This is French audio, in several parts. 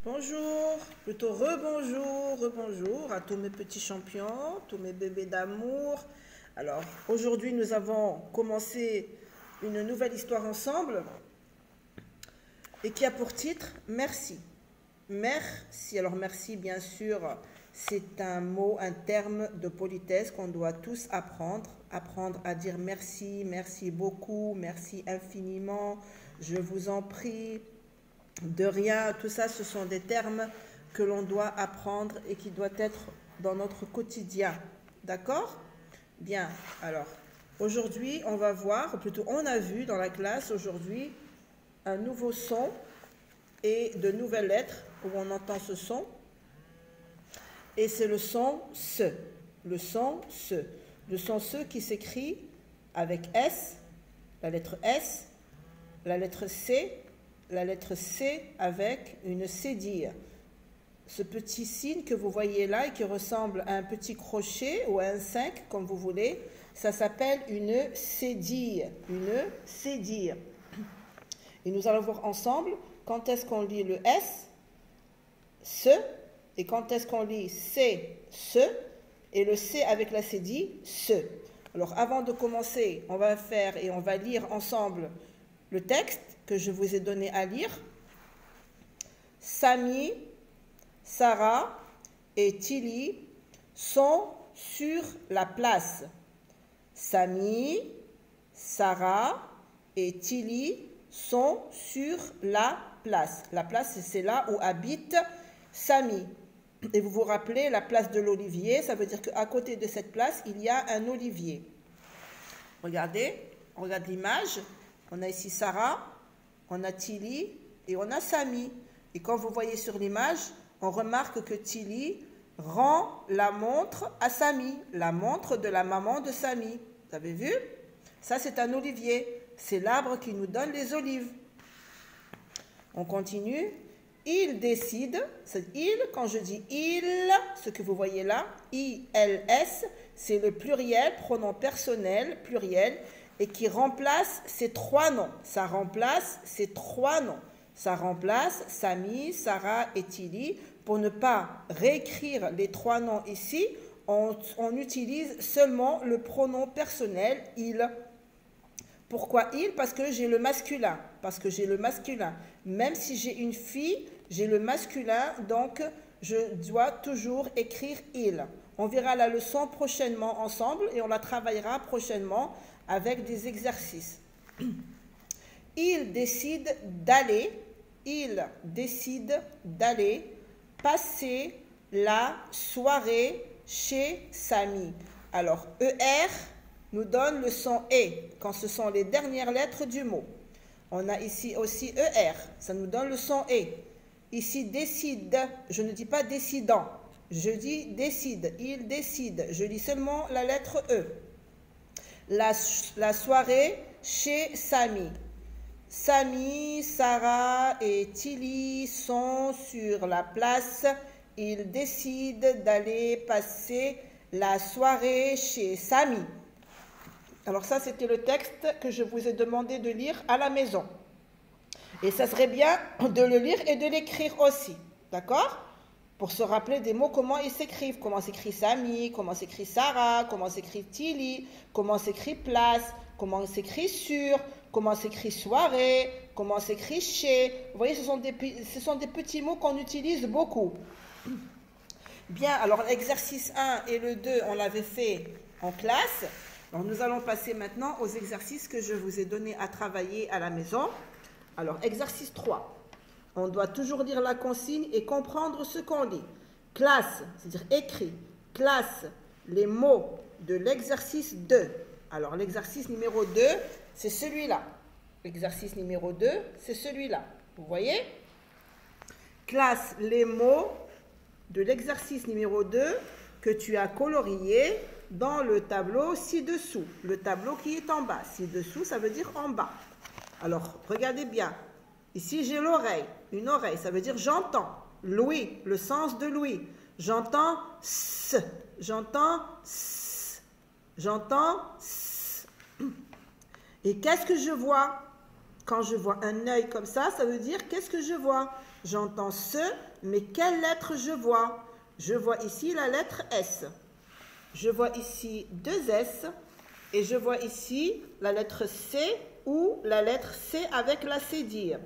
Bonjour, plutôt rebonjour à tous mes petits champions, tous mes bébés d'amour. Alors, aujourd'hui, nous avons commencé une nouvelle histoire ensemble et qui a pour titre Merci. Merci. Alors, merci, bien sûr, c'est un mot, un terme de politesse qu'on doit tous apprendre. Apprendre à dire merci, merci beaucoup, merci infiniment, je vous en prie. De rien, tout ça, ce sont des termes que l'on doit apprendre et qui doivent être dans notre quotidien. D'accord? Bien, alors, aujourd'hui, on va voir, ou plutôt on a vu dans la classe aujourd'hui, un nouveau son et de nouvelles lettres où on entend ce son. Et c'est le son SE. Le son SE. Le son SE qui s'écrit avec S, la lettre S, la lettre C avec une cédille. Ce petit signe que vous voyez là et qui ressemble à un petit crochet ou à un 5, comme vous voulez, ça s'appelle une cédille. Une cédille. Et nous allons voir ensemble quand est-ce qu'on lit le S, ce, et quand est-ce qu'on lit C, ce, et le C avec la cédille, ce. Alors avant de commencer, on va faire et on va lire ensemble le texte que je vous ai donné à lire. Samy, Sarah et Tilly sont sur la place. Samy, Sarah et Tilly sont sur la place. La place, c'est là où habite Samy. Et vous vous rappelez, la place de l'olivier, ça veut dire qu'à côté de cette place, il y a un olivier. Regardez, on regarde l'image. On a ici Sarah, on a Tilly et on a Samy. Et quand vous voyez sur l'image, on remarque que Tilly rend la montre à Samy, la montre de la maman de Samy. Vous avez vu? Ça, c'est un olivier. C'est l'arbre qui nous donne les olives. On continue. Il décide, c'est il, quand je dis il, ce que vous voyez là, I-L-S, c'est le pluriel, pronom personnel, pluriel, et qui remplace ces trois noms. Ça remplace ces trois noms. Ça remplace Samy, Sarah et Tilly. Pour ne pas réécrire les trois noms ici, on utilise seulement le pronom personnel, il. Pourquoi il? Parce que j'ai le masculin. Parce que j'ai le masculin. Même si j'ai une fille, j'ai le masculin, donc je dois toujours écrire il. On verra la leçon prochainement ensemble et on la travaillera prochainement avec des exercices. Il décide d'aller passer la soirée chez Samy. Alors, ER nous donne le son E, quand ce sont les dernières lettres du mot. On a ici aussi ER, ça nous donne le son E. Ici, décide, je ne dis pas décidant, je dis décide, il décide, je lis seulement la lettre E. La soirée chez Samy. Samy, Sarah et Tilly sont sur la place. Ils décident d'aller passer la soirée chez Samy. Alors ça, c'était le texte que je vous ai demandé de lire à la maison. Et ça serait bien de le lire et de l'écrire aussi. D'accord? Pour se rappeler des mots, comment ils s'écrivent. Comment s'écrit Samy, comment s'écrit Sarah, comment s'écrit Tilly, comment s'écrit place, comment s'écrit sur, comment s'écrit soirée, comment s'écrit chez. Vous voyez, ce sont des petits mots qu'on utilise beaucoup. Bien, alors l'exercice 1 et le 2, on l'avait fait en classe. Alors nous allons passer maintenant aux exercices que je vous ai donnés à travailler à la maison. Alors, exercice 3. On doit toujours lire la consigne et comprendre ce qu'on lit. Classe, c'est-à-dire écrit. Classe les mots de l'exercice 2. Alors, l'exercice numéro 2, c'est celui-là. L'exercice numéro 2, c'est celui-là. Vous voyez? Classe les mots de l'exercice numéro 2 que tu as colorié dans le tableau ci-dessous. Le tableau qui est en bas. Ci-dessous, ça veut dire en bas. Alors, regardez bien. Ici, j'ai l'oreille. Une oreille, ça veut dire j'entends. L'ouïe, le sens de l'ouïe. J'entends s. J'entends s. J'entends s. Et qu'est-ce que je vois? Quand je vois un œil comme ça veut dire qu'est-ce que je vois? j'entends ce, mais quelle lettre je vois? Je vois ici la lettre S. Je vois ici deux S et je vois ici la lettre C ou la lettre C avec la cédille.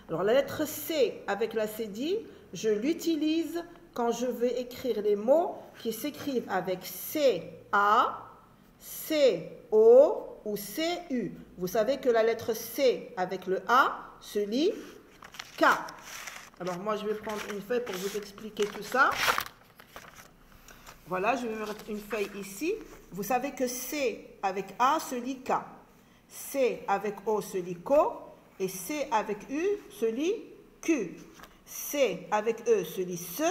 Alors la lettre C avec la cédille, je l'utilise quand je vais écrire les mots qui s'écrivent avec C-A, C-O ou C-U. Vous savez que la lettre C avec le A se lit K. Alors moi je vais prendre une feuille pour vous expliquer tout ça. Voilà, je vais mettre une feuille ici. Vous savez que C avec A se lit K. C avec O se lit CO. Et C avec U se lit Q. C avec E se lit SE.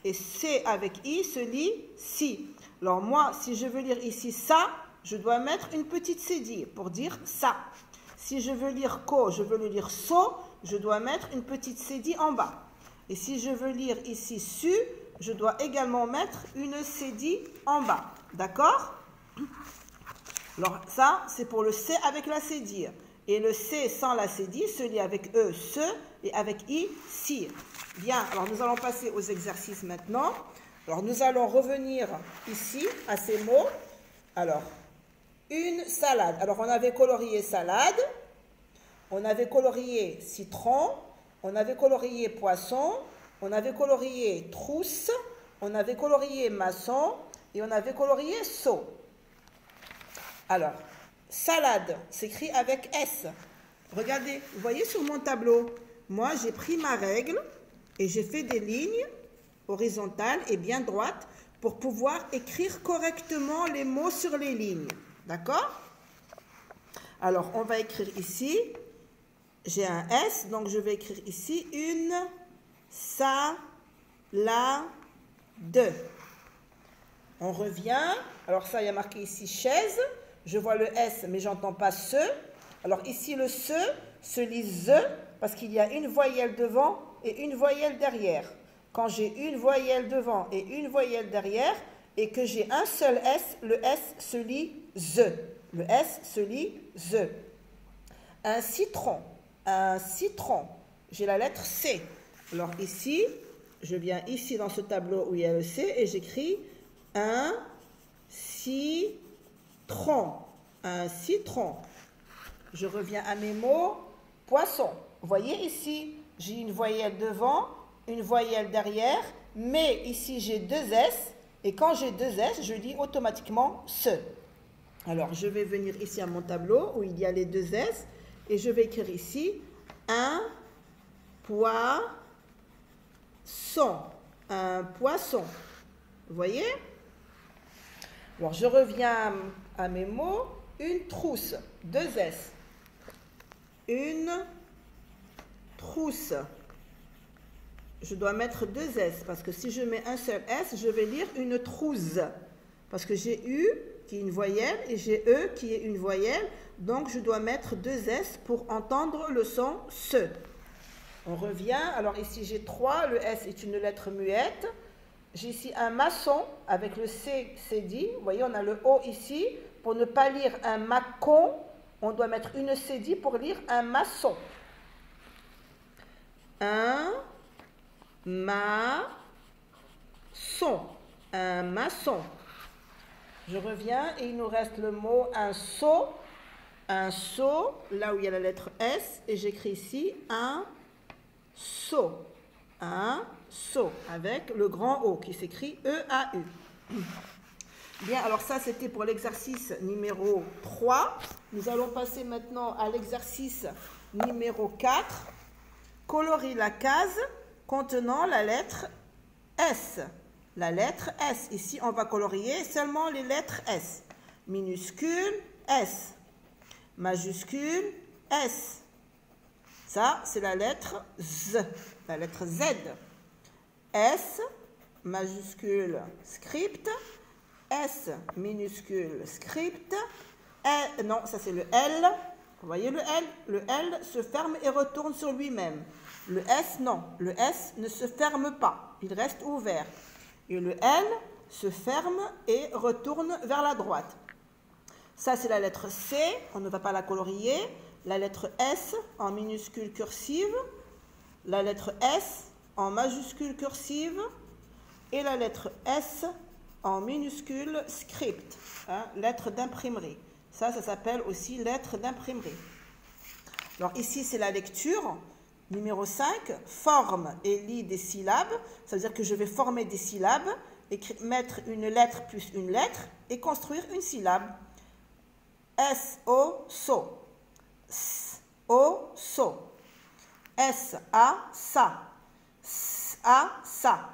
Et C avec I se lit SI. Alors moi, si je veux lire ici ça, je dois mettre une petite cédille pour dire ça. Si je veux lire CO, je veux le lire SO, je dois mettre une petite cédille en bas. Et si je veux lire ici SU, je dois également mettre une cédille en bas. D'accord? Alors ça, c'est pour le C avec la cédille. Et le C sans la cédille se lit avec E, SE, et avec I, SI. Bien, alors nous allons passer aux exercices maintenant. Alors nous allons revenir ici à ces mots. Alors, une salade. Alors on avait colorié salade, on avait colorié citron, on avait colorié poisson, on avait colorié trousse, on avait colorié maçon et on avait colorié seau. Alors, salade s'écrit avec S. Regardez, vous voyez sur mon tableau, moi j'ai pris ma règle et j'ai fait des lignes horizontales et bien droites pour pouvoir écrire correctement les mots sur les lignes. D'accord? Alors, on va écrire ici, j'ai un S, donc je vais écrire ici une salade. On revient, alors ça, il y a marqué ici chaise, je vois le S, mais j'entends pas ce. Alors ici, le se lit ZE, parce qu'il y a une voyelle devant et une voyelle derrière. Quand j'ai une voyelle devant et une voyelle derrière, et que j'ai un seul S, le S se lit ZE. Le S se lit ZE. Un citron, j'ai la lettre C. Alors ici, je viens ici dans ce tableau où il y a le C et j'écris un citron. Un citron. Je reviens à mes mots. Poisson. Vous voyez ici, j'ai une voyelle devant, une voyelle derrière, mais ici j'ai deux S. Et quand j'ai deux S, je lis automatiquement ce. Alors, je vais venir ici à mon tableau où il y a les deux S. Et je vais écrire ici un poisson. Un poisson. Vous voyez? Alors, je reviens à mes mots. Une trousse. Deux S. Une trousse. Je dois mettre deux S parce que si je mets un seul S, je vais lire une trousse. Parce que j'ai U qui est une voyelle et j'ai E qui est une voyelle. Donc, je dois mettre deux S pour entendre le son SE. On revient. Alors ici, j'ai 3. Le S est une lettre muette. J'ai ici un maçon avec le C cédille. Vous voyez, on a le O ici. Pour ne pas lire un macon, on doit mettre une cédille pour lire un maçon. Un maçon. Un maçon. Je reviens et il nous reste le mot un seau. Un seau, là où il y a la lettre S, et j'écris ici un seau. Un seau, avec le grand O qui s'écrit E-A-U. Bien, alors ça c'était pour l'exercice numéro 3. Nous allons passer maintenant à l'exercice numéro 4. Colorie la case contenant la lettre S. La lettre S. Ici, on va colorier seulement les lettres S. Minuscule, S. Majuscule, S. Ça, c'est la lettre Z. La lettre Z. S, majuscule, script. S, minuscule, script. Non, ça c'est le L. Vous voyez le L? Le L se ferme et retourne sur lui-même. Le S, non. Le S ne se ferme pas. Il reste ouvert. Et le L se ferme et retourne vers la droite. Ça, c'est la lettre C. On ne va pas la colorier. La lettre S en minuscule cursive. la lettre S en majuscule cursive et la lettre S en minuscule script, hein, lettre d'imprimerie. Ça s'appelle aussi lettre d'imprimerie. Alors ici, c'est la lecture. Numéro 5, forme et lit des syllabes. Ça veut dire que je vais former des syllabes, mettre une lettre plus une lettre et construire une syllabe. S-O, so. S-O, so. S-A, sa. S-A, sa.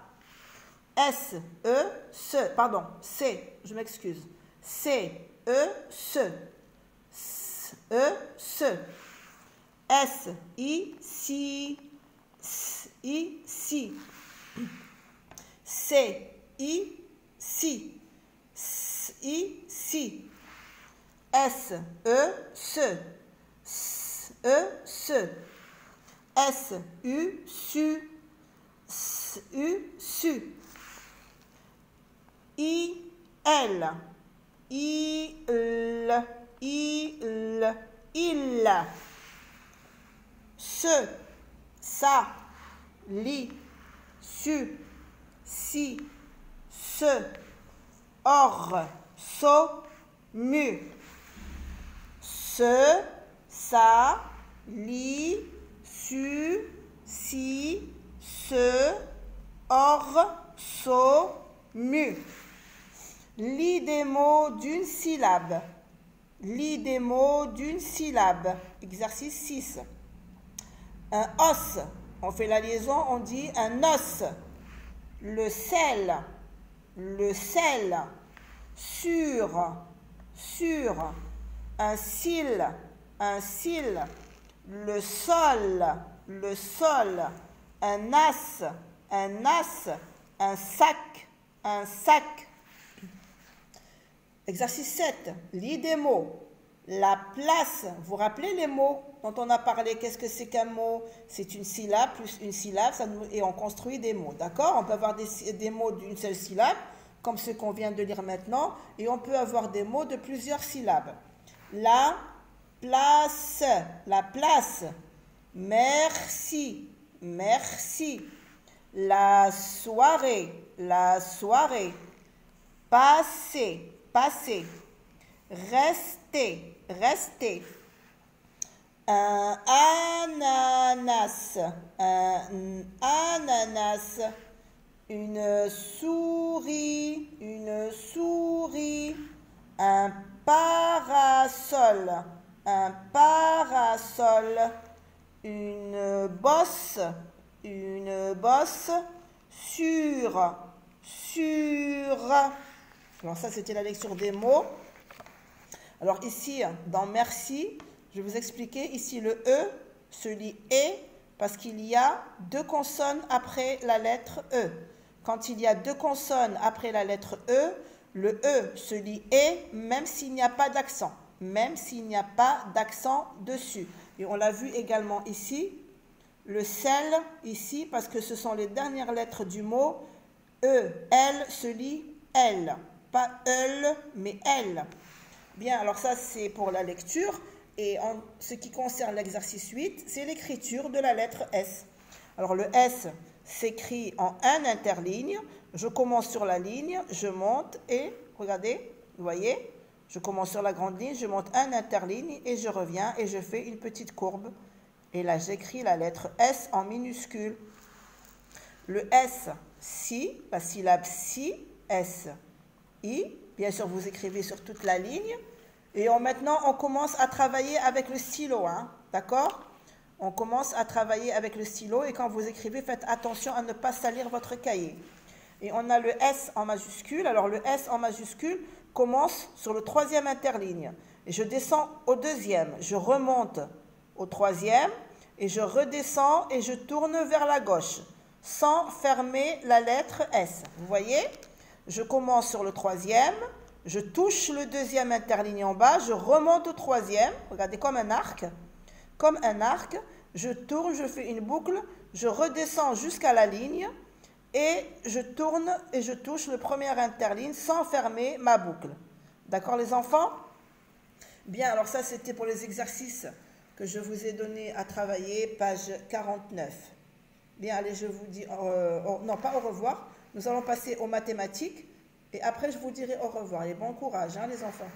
S-E, se. Pardon, C, je m'excuse. C-E, se. S-E, se. S-I, si. S-I, si. C-I, si. S-I, si. S-E, se. S-E, se. S-U, su. S-U, su. I-L. I-L. I-L. Il. Se. Sa. Li. Su. Si. Se. Or. So. Mu. Se. Sa. Li. Su. Si. Se. Or. So. Mu. Lis des mots d'une syllabe. Lis des mots d'une syllabe. Exercice 6. Un os. On fait la liaison, on dit un os. Le sel. Le sel. Sur. Sur. Un cil. Un cil. Le sol. Le sol. Un as. Un as. Un sac. Un sac. Exercice 7. Lis des mots. La place. Vous vous rappelez les mots dont on a parlé? Qu'est-ce que c'est qu'un mot? C'est une syllabe plus une syllabe et on construit des mots. D'accord? On peut avoir des mots d'une seule syllabe, comme ceux qu'on vient de lire maintenant, et on peut avoir des mots de plusieurs syllabes. La place. La place. Merci. Merci. La soirée. La soirée. Passer. Passer. Rester. Rester. Un ananas. Un ananas. Une souris. Une souris. Un parasol. Un parasol. Une bosse. Une bosse. Sur. Sur. Alors ça, c'était la lecture des mots. Alors ici, dans merci, je vais vous expliquer. Ici, le E se lit E parce qu'il y a deux consonnes après la lettre E. Quand il y a deux consonnes après la lettre E, le E se lit E même s'il n'y a pas d'accent. Même s'il n'y a pas d'accent dessus. Et on l'a vu également ici. Le sel, ici, parce que ce sont les dernières lettres du mot. E, L se lit L. Pas elle, mais elle. Bien, alors ça, c'est pour la lecture. Et en ce qui concerne l'exercice 8, c'est l'écriture de la lettre S. Alors, le S s'écrit en un interligne. Je commence sur la ligne, je monte et, regardez, vous voyez, je commence sur la grande ligne, je monte un interligne et je reviens et je fais une petite courbe. Et là, j'écris la lettre S en minuscule. Le S, si, la syllabe si, S, I. Bien sûr, vous écrivez sur toute la ligne. Et maintenant, on commence à travailler avec le stylo. Hein, d'accord? On commence à travailler avec le stylo. Et quand vous écrivez, faites attention à ne pas salir votre cahier. Et on a le S en majuscule. Alors, le S en majuscule commence sur le troisième interligne. Et je descends au deuxième. Je remonte au troisième. Et je redescends et je tourne vers la gauche. Sans fermer la lettre S. Vous voyez? Je commence sur le troisième, je touche le deuxième interligne en bas, je remonte au troisième, regardez comme un arc, je tourne, je fais une boucle, je redescends jusqu'à la ligne et je tourne et je touche le premier interligne sans fermer ma boucle. D'accord les enfants? Bien, alors ça c'était pour les exercices que je vous ai donnés à travailler, page 49. Bien, allez, je vous dis, non, pas au revoir. Nous allons passer aux mathématiques et après, je vous dirai au revoir. Et bon courage, hein, les enfants.